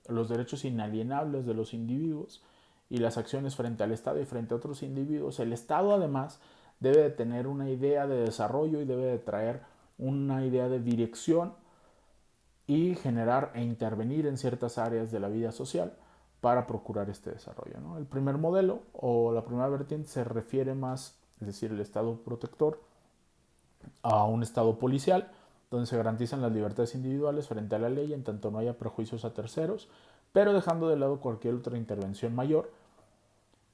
los derechos inalienables de los individuos y las acciones frente al Estado y frente a otros individuos, el Estado además debe de tener una idea de desarrollo y debe de traer una idea de dirección y generar e intervenir en ciertas áreas de la vida social para procurar este desarrollo, ¿no? El primer modelo o la primera vertiente se refiere más, es decir, el Estado protector, a un Estado policial, donde se garantizan las libertades individuales frente a la ley en tanto no haya prejuicios a terceros, pero dejando de lado cualquier otra intervención mayor.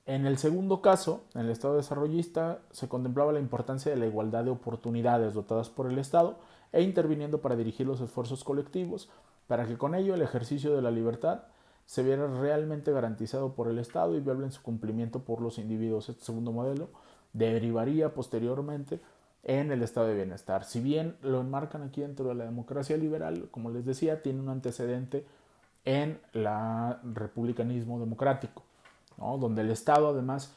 En el segundo caso, en el Estado desarrollista, se contemplaba la importancia de la igualdad de oportunidades dotadas por el Estado e interviniendo para dirigir los esfuerzos colectivos, para que con ello el ejercicio de la libertad se viera realmente garantizado por el Estado y viable en su cumplimiento por los individuos. Este segundo modelo derivaría posteriormente en el estado de bienestar. Si bien lo enmarcan aquí dentro de la democracia liberal, como les decía, tiene un antecedente en el republicanismo democrático, ¿no? Donde el Estado, además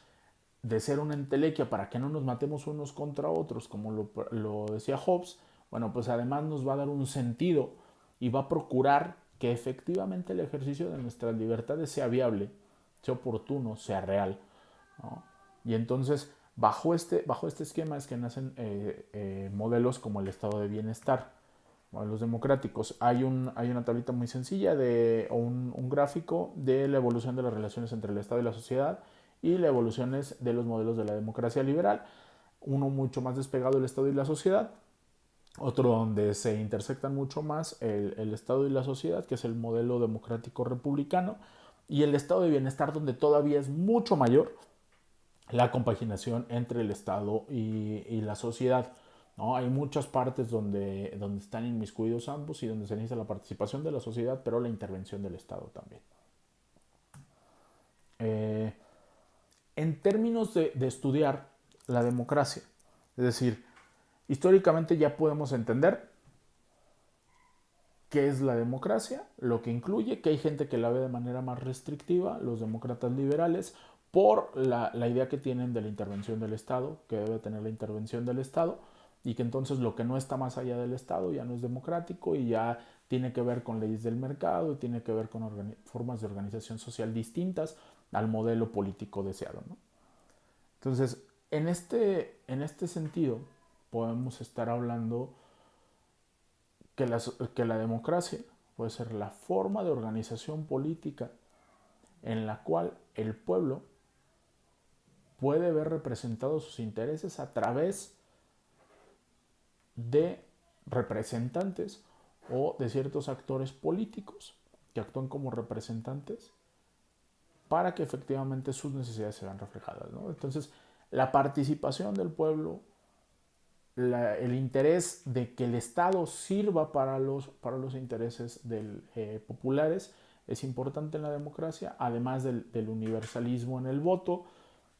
de ser una entelequia para que no nos matemos unos contra otros, como lo decía Hobbes, bueno, pues además nos va a dar un sentido y va a procurar que efectivamente el ejercicio de nuestras libertades sea viable, sea oportuno, sea real, ¿no? Y entonces, bajo este esquema es que nacen modelos como el estado de bienestar. Modelos democráticos. Hay una tablita muy sencilla o un gráfico de la evolución de las relaciones entre el Estado y la sociedad y las evoluciones de los modelos de la democracia liberal. Uno mucho más despegado del Estado y la sociedad, otro donde se intersectan mucho más el Estado y la sociedad, que es el modelo democrático republicano, y el estado de bienestar, donde todavía es mucho mayor la compaginación entre el Estado y la sociedad. ¿No? Hay muchas partes donde están inmiscuidos ambos y donde se necesita la participación de la sociedad, pero la intervención del Estado también. Eh, en términos de estudiar la democracia, es decir, históricamente ya podemos entender qué es la democracia, lo que incluye, que hay gente que la ve de manera más restrictiva, los demócratas liberales, por la idea que tienen de la intervención del Estado, que debe tener la intervención del Estado, y que entonces lo que no está más allá del Estado ya no es democrático y ya tiene que ver con leyes del mercado y tiene que ver con formas de organización social distintas al modelo político deseado, ¿no? Entonces, en este sentido, podemos estar hablando que la democracia puede ser la forma de organización política en la cual el pueblo puede ver representados sus intereses a través de representantes o de ciertos actores políticos que actúan como representantes para que efectivamente sus necesidades se vean reflejadas, ¿no? Entonces, la participación del pueblo, el interés de que el Estado sirva para los intereses populares es importante en la democracia, además del universalismo en el voto,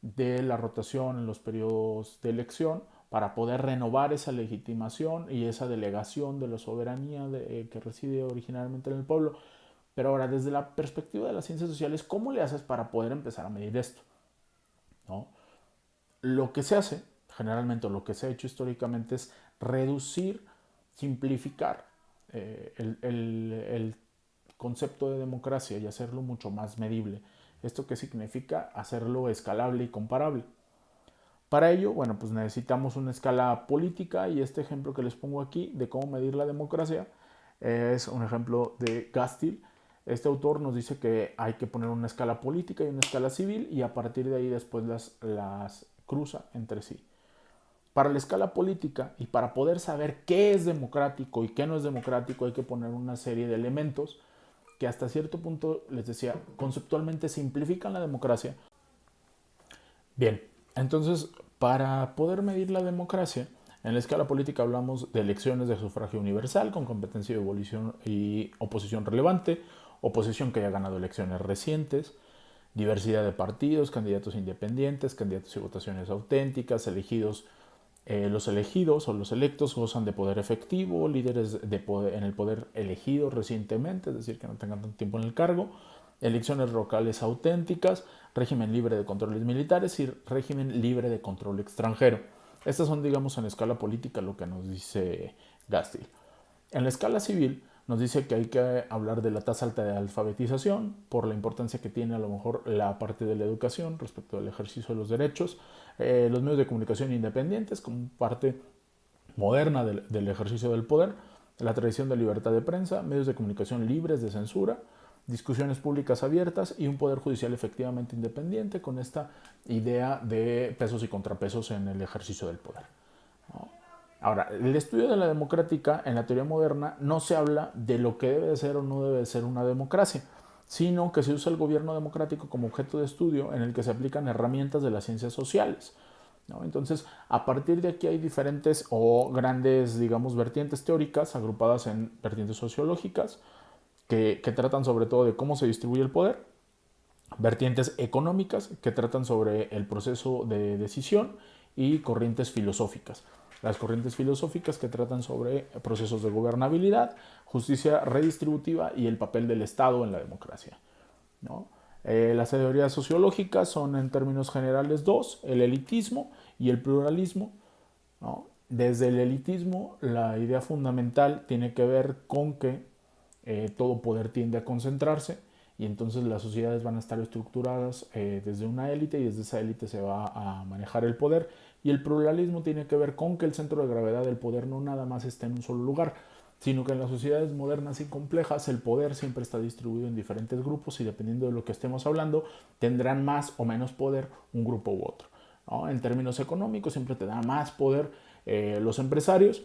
de la rotación en los periodos de elección, para poder renovar esa legitimación y esa delegación de la soberanía que reside originalmente en el pueblo. Pero ahora, desde la perspectiva de las ciencias sociales, ¿cómo le haces para poder empezar a medir esto? ¿No? Lo que se hace, generalmente, lo que se ha hecho históricamente es reducir, simplificar el concepto de democracia y hacerlo mucho más medible. ¿Esto qué significa? Hacerlo escalable y comparable. Para ello, bueno, pues necesitamos una escala política y este ejemplo que les pongo aquí de cómo medir la democracia es un ejemplo de Gastill. Este autor nos dice que hay que poner una escala política y una escala civil y a partir de ahí después las cruza entre sí. Para la escala política y para poder saber qué es democrático y qué no es democrático hay que poner una serie de elementos que hasta cierto punto, les decía, conceptualmente simplifican la democracia. Bien, entonces, para poder medir la democracia, en la escala política hablamos de elecciones de sufragio universal con competencia y oposición relevante, oposición que haya ganado elecciones recientes, diversidad de partidos, candidatos independientes, candidatos y votaciones auténticas, los elegidos o los electos gozan de poder efectivo, líderes en el poder elegidos recientemente, es decir, que no tengan tanto tiempo en el cargo, elecciones locales auténticas, régimen libre de controles militares y régimen libre de control extranjero. Estas son, digamos, en escala política lo que nos dice Gastill. En la escala civil nos dice que hay que hablar de la tasa alta de alfabetización por la importancia que tiene a lo mejor la parte de la educación respecto al ejercicio de los derechos, los medios de comunicación independientes como parte moderna del ejercicio del poder, la tradición de libertad de prensa, medios de comunicación libres de censura, discusiones públicas abiertas y un poder judicial efectivamente independiente con esta idea de pesos y contrapesos en el ejercicio del poder, ¿no? Ahora, el estudio de la democrática en la teoría moderna no se habla de lo que debe de ser o no debe de ser una democracia, sino que se usa el gobierno democrático como objeto de estudio en el que se aplican herramientas de las ciencias sociales, ¿no? Entonces, a partir de aquí hay diferentes o grandes, digamos, vertientes teóricas agrupadas en vertientes sociológicas que tratan sobre todo de cómo se distribuye el poder, vertientes económicas que tratan sobre el proceso de decisión y corrientes filosóficas. Las corrientes filosóficas que tratan sobre procesos de gobernabilidad, justicia redistributiva y el papel del Estado en la democracia, ¿no? Las teorías sociológicas son en términos generales dos, el elitismo y el pluralismo, ¿no? Desde el elitismo, la idea fundamental tiene que ver con que todo poder tiende a concentrarse y entonces las sociedades van a estar estructuradas desde una élite y desde esa élite se va a manejar el poder. Y el pluralismo tiene que ver con que el centro de gravedad del poder no nada más está en un solo lugar, sino que en las sociedades modernas y complejas el poder siempre está distribuido en diferentes grupos y dependiendo de lo que estemos hablando, tendrán más o menos poder un grupo u otro, ¿no? En términos económicos siempre te da más poder los empresarios.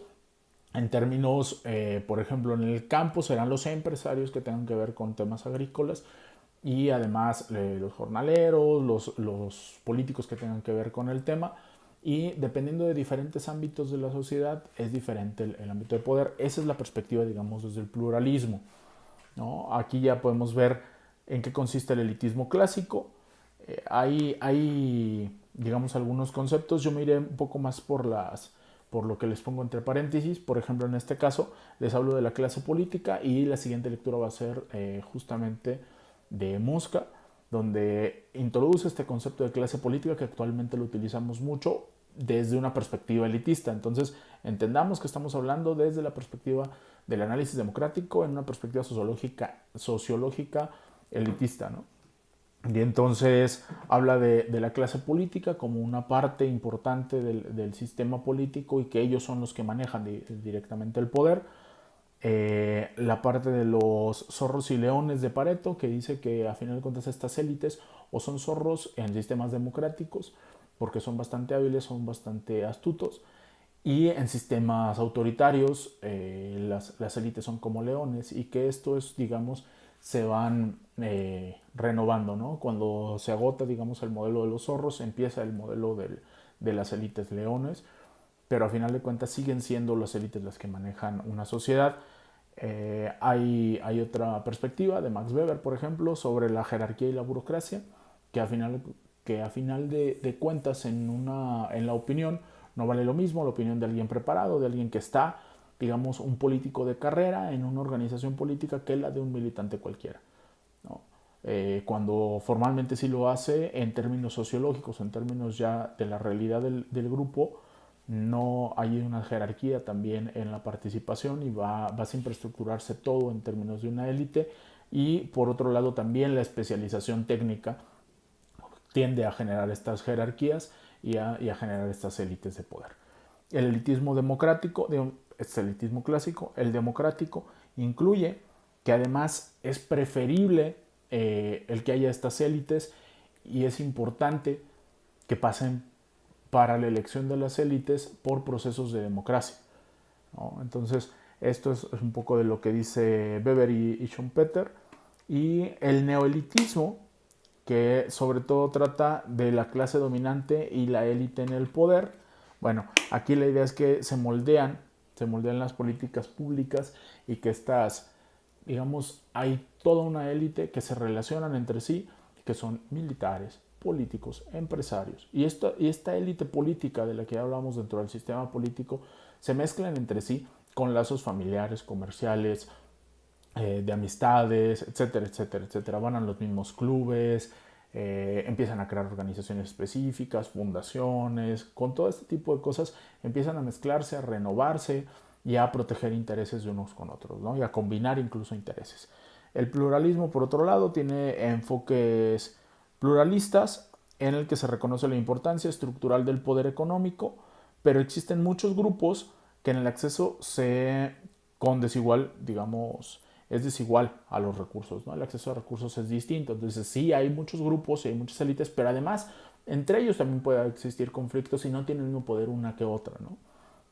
En términos, por ejemplo, en el campo serán los empresarios que tengan que ver con temas agrícolas y además los jornaleros, los políticos que tengan que ver con el tema. Y dependiendo de diferentes ámbitos de la sociedad es diferente el ámbito de poder. Esa es la perspectiva, digamos, desde el pluralismo, ¿no? Aquí ya podemos ver en qué consiste el elitismo clásico. Hay, digamos, algunos conceptos. Yo me iré un poco más por lo que les pongo entre paréntesis. Por ejemplo, en este caso les hablo de la clase política y la siguiente lectura va a ser justamente de Mosca, donde introduce este concepto de clase política que actualmente lo utilizamos mucho desde una perspectiva elitista. Entonces, entendamos que estamos hablando desde la perspectiva del análisis democrático en una perspectiva sociológica elitista, ¿no? Y entonces habla de la clase política como una parte importante del sistema político y que ellos son los que manejan directamente el poder. La parte de los zorros y leones de Pareto, que dice que a final de cuentas estas élites o son zorros en sistemas democráticos, porque son bastante hábiles, son bastante astutos, y en sistemas autoritarios las élites son como leones y que esto es, digamos, se van renovando, ¿no? Cuando se agota, digamos, el modelo de los zorros, empieza el modelo de las élites leones, pero a final de cuentas siguen siendo las élites las que manejan una sociedad. Hay otra perspectiva de Max Weber, por ejemplo, sobre la jerarquía y la burocracia, que a final de cuentas en la opinión no vale lo mismo la opinión de alguien preparado, de alguien que está, digamos, un político de carrera en una organización política que la de un militante cualquiera, ¿no? Cuando formalmente sí lo hace en términos sociológicos, en términos ya de la realidad del grupo, no hay una jerarquía también en la participación y va siempre a estructurarse todo en términos de una élite y por otro lado también la especialización técnica tiende a generar estas jerarquías y a generar estas élites de poder. El elitismo democrático, este elitismo clásico, el democrático, incluye que además es preferible el que haya estas élites y es importante que pasen para la elección de las élites por procesos de democracia, ¿no? Entonces, esto es un poco de lo que dice Weber y Schumpeter. Y el neoelitismo, que sobre todo trata de la clase dominante y la élite en el poder. Bueno, aquí la idea es que se moldean las políticas públicas y que estas, digamos, hay toda una élite que se relacionan entre sí, que son militares, políticos, empresarios. Y esta élite política de la que hablamos dentro del sistema político se mezclan entre sí con lazos familiares, comerciales, de amistades, etcétera, etcétera, etcétera. Van a los mismos clubes, empiezan a crear organizaciones específicas, fundaciones, con todo este tipo de cosas empiezan a mezclarse, a renovarse y a proteger intereses de unos con otros, ¿no? Y a combinar incluso intereses. El pluralismo, por otro lado, tiene enfoques pluralistas en el que se reconoce la importancia estructural del poder económico, pero existen muchos grupos que en el acceso con desigual, digamos, es desigual a los recursos, ¿no? El acceso a recursos es distinto. Entonces, sí, hay muchos grupos y hay muchas élites, pero además, entre ellos también puede existir conflictos y no tienen el mismo poder una que otra, ¿no?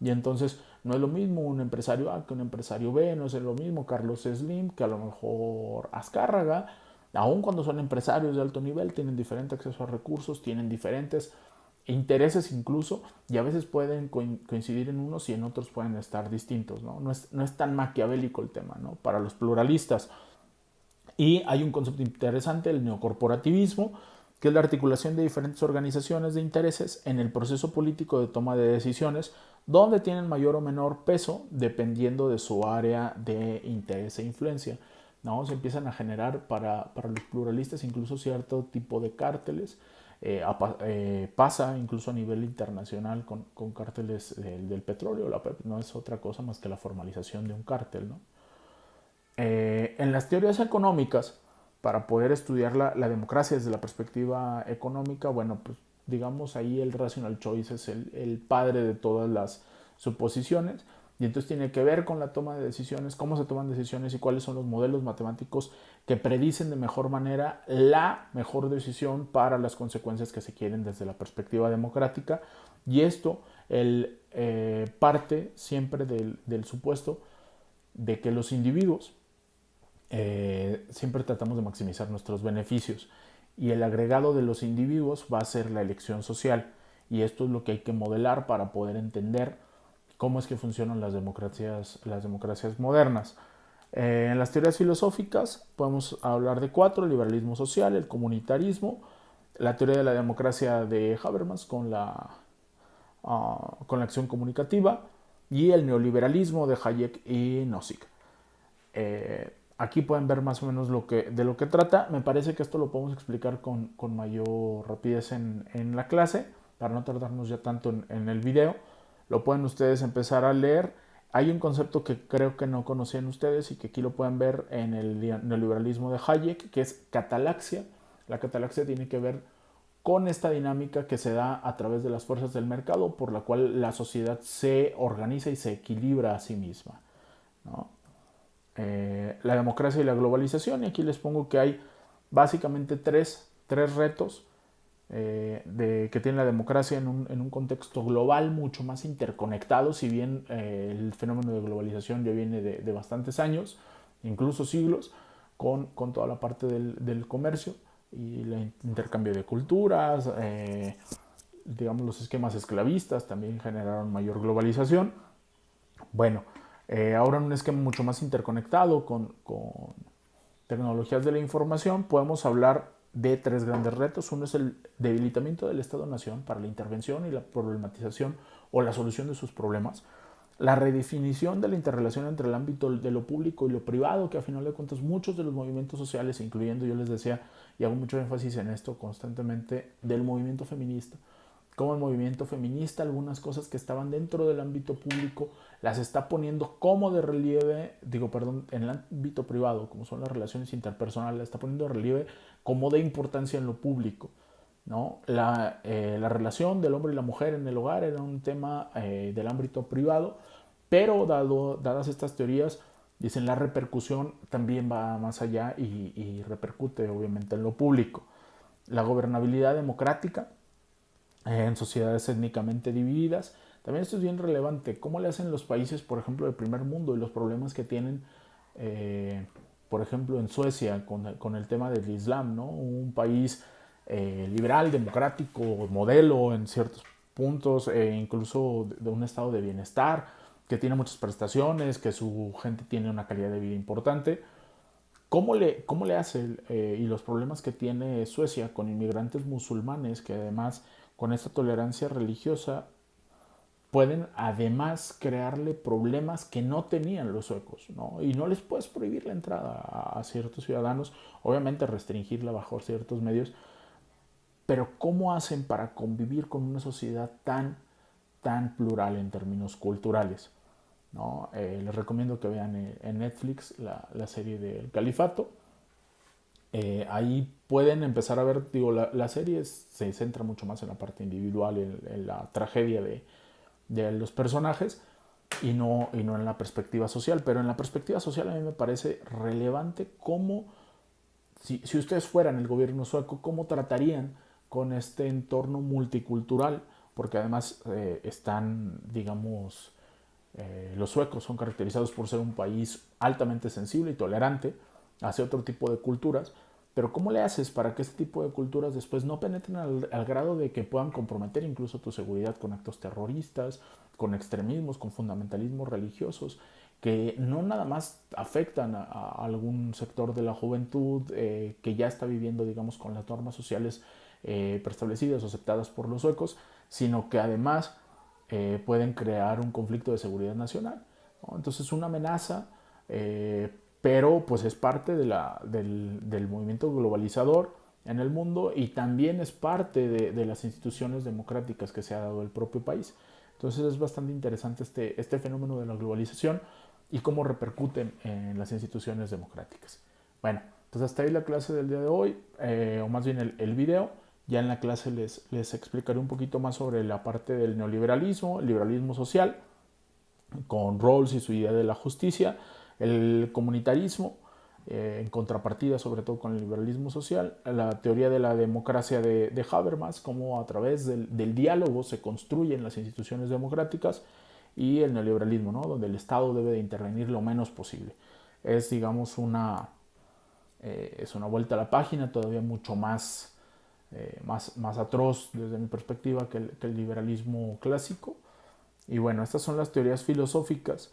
Y entonces, no es lo mismo un empresario A que un empresario B, no es lo mismo Carlos Slim que a lo mejor Azcárraga, aun cuando son empresarios de alto nivel, tienen diferente acceso a recursos, tienen diferentes intereses incluso, y a veces pueden coincidir en unos y en otros pueden estar distintos, ¿no? No es tan maquiavélico el tema, ¿no? Para los pluralistas. Y hay un concepto interesante, el neocorporativismo, que es la articulación de diferentes organizaciones de intereses en el proceso político de toma de decisiones, donde tienen mayor o menor peso dependiendo de su área de interés e influencia, ¿no? Se empiezan a generar para los pluralistas incluso cierto tipo de cárteles. Pasa incluso a nivel internacional con cárteles del petróleo. La PEP no es otra cosa más que la formalización de un cártel, ¿no? En las teorías económicas, para poder estudiar la democracia desde la perspectiva económica, bueno, pues digamos ahí el rational choice es el padre de todas las suposiciones Y entonces tiene que ver con la toma de decisiones, cómo se toman decisiones y cuáles son los modelos matemáticos que predicen de mejor manera la mejor decisión para las consecuencias que se quieren desde la perspectiva democrática. Y esto parte siempre del supuesto de que los individuos siempre tratamos de maximizar nuestros beneficios y el agregado de los individuos va a ser la elección social, y esto es lo que hay que modelar para poder entender cómo es que funcionan las democracias modernas. En las teorías filosóficas podemos hablar de 4: el liberalismo social, el comunitarismo, la teoría de la democracia de Habermas con la acción comunicativa, y el neoliberalismo de Hayek y Nozick. Aquí pueden ver más o menos de lo que trata. Me parece que esto lo podemos explicar con mayor rapidez en la clase, para no tardarnos ya tanto en el video. Lo pueden ustedes empezar a leer. Hay un concepto que creo que no conocían ustedes y que aquí lo pueden ver en el neoliberalismo de Hayek, que es catalaxia. La catalaxia tiene que ver con esta dinámica que se da a través de las fuerzas del mercado, por la cual la sociedad se organiza y se equilibra a sí misma, ¿no? La democracia y la globalización, y aquí les pongo que hay básicamente tres retos que tiene la democracia en un contexto global mucho más interconectado, si bien el fenómeno de globalización ya viene de bastantes años, incluso siglos, con toda la parte del comercio y el intercambio de culturas, digamos los esquemas esclavistas también generaron mayor globalización. Bueno, ahora en un esquema mucho más interconectado con tecnologías de la información, podemos hablar de 3 grandes retos. Uno es el debilitamiento del Estado-Nación para la intervención y la problematización o la solución de sus problemas. La redefinición de la interrelación entre el ámbito de lo público y lo privado, que a final de cuentas muchos de los movimientos sociales, incluyendo, yo les decía, y hago mucho énfasis en esto constantemente, del movimiento feminista, como el movimiento feminista algunas cosas que estaban dentro del ámbito público las está poniendo como de relieve, en el ámbito privado, como son las relaciones interpersonales, las está poniendo de relieve como de importancia en lo público, ¿no? La relación del hombre y la mujer en el hogar era un tema del ámbito privado, pero dadas estas teorías, dicen la repercusión también va más allá y repercute obviamente en lo público. La gobernabilidad democrática en sociedades étnicamente divididas. También esto es bien relevante. ¿Cómo le hacen los países, por ejemplo, del primer mundo y los problemas que tienen, por ejemplo, en Suecia con el tema del Islam, ¿no? Un país liberal, democrático, modelo en ciertos puntos, incluso de un estado de bienestar, que tiene muchas prestaciones, que su gente tiene una calidad de vida importante. ¿Cómo le hace y los problemas que tiene Suecia con inmigrantes musulmanes que además con esta tolerancia religiosa pueden además crearle problemas que no tenían los suecos, ¿no? Y no les puedes prohibir la entrada a ciertos ciudadanos, obviamente restringirla bajo ciertos medios, pero ¿cómo hacen para convivir con una sociedad tan plural en términos culturales? ¿No? Les recomiendo que vean en Netflix la serie del Califato. Ahí pueden empezar a ver, la serie se centra mucho más en la parte individual, en la tragedia de los personajes y no en la perspectiva social. Pero en la perspectiva social a mí me parece relevante cómo, si ustedes fueran el gobierno sueco, cómo tratarían con este entorno multicultural, porque además están, digamos, los suecos son caracterizados por ser un país altamente sensible y tolerante hacia otro tipo de culturas, pero ¿cómo le haces para que este tipo de culturas después no penetren al grado de que puedan comprometer incluso tu seguridad con actos terroristas, con extremismos, con fundamentalismos religiosos, que no nada más afectan a algún sector de la juventud que ya está viviendo, digamos, con las normas sociales preestablecidas o aceptadas por los suecos, sino que además pueden crear un conflicto de seguridad nacional, ¿no? Entonces una amenaza, pero pues es parte del movimiento globalizador en el mundo y también es parte de las instituciones democráticas que se ha dado el propio país. Entonces es bastante interesante este fenómeno de la globalización y cómo repercuten en las instituciones democráticas. Bueno, pues hasta ahí la clase del día de hoy, o más bien el video. Ya en la clase les explicaré un poquito más sobre la parte del neoliberalismo, el liberalismo social con Rawls y su idea de la justicia, el comunitarismo, en contrapartida sobre todo con el liberalismo social, la teoría de la democracia de Habermas, cómo a través del diálogo se construyen las instituciones democráticas, y el neoliberalismo, ¿no? Donde el Estado debe de intervenir lo menos posible. Es, digamos, es una vuelta a la página todavía mucho más atroz desde mi perspectiva que el liberalismo clásico. Y bueno, estas son las teorías filosóficas.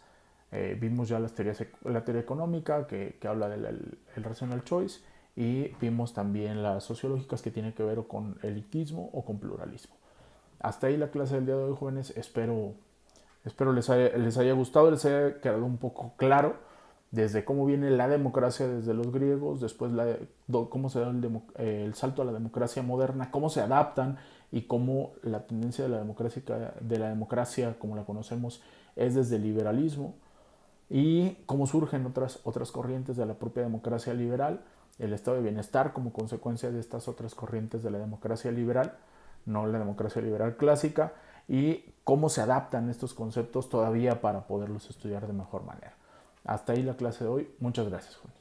Vimos ya la teoría económica que habla del el rational choice, y vimos también las sociológicas que tienen que ver o con elitismo o con pluralismo. Hasta ahí la clase del día de hoy, jóvenes. Espero les haya gustado, les haya quedado un poco claro desde cómo viene la democracia desde los griegos, después cómo se da el salto a la democracia moderna, cómo se adaptan y cómo la tendencia de la democracia como la conocemos es desde el liberalismo, y cómo surgen otras corrientes de la propia democracia liberal, el estado de bienestar como consecuencia de estas otras corrientes de la democracia liberal, no la democracia liberal clásica, y cómo se adaptan estos conceptos todavía para poderlos estudiar de mejor manera. Hasta ahí la clase de hoy. Muchas gracias, Juan.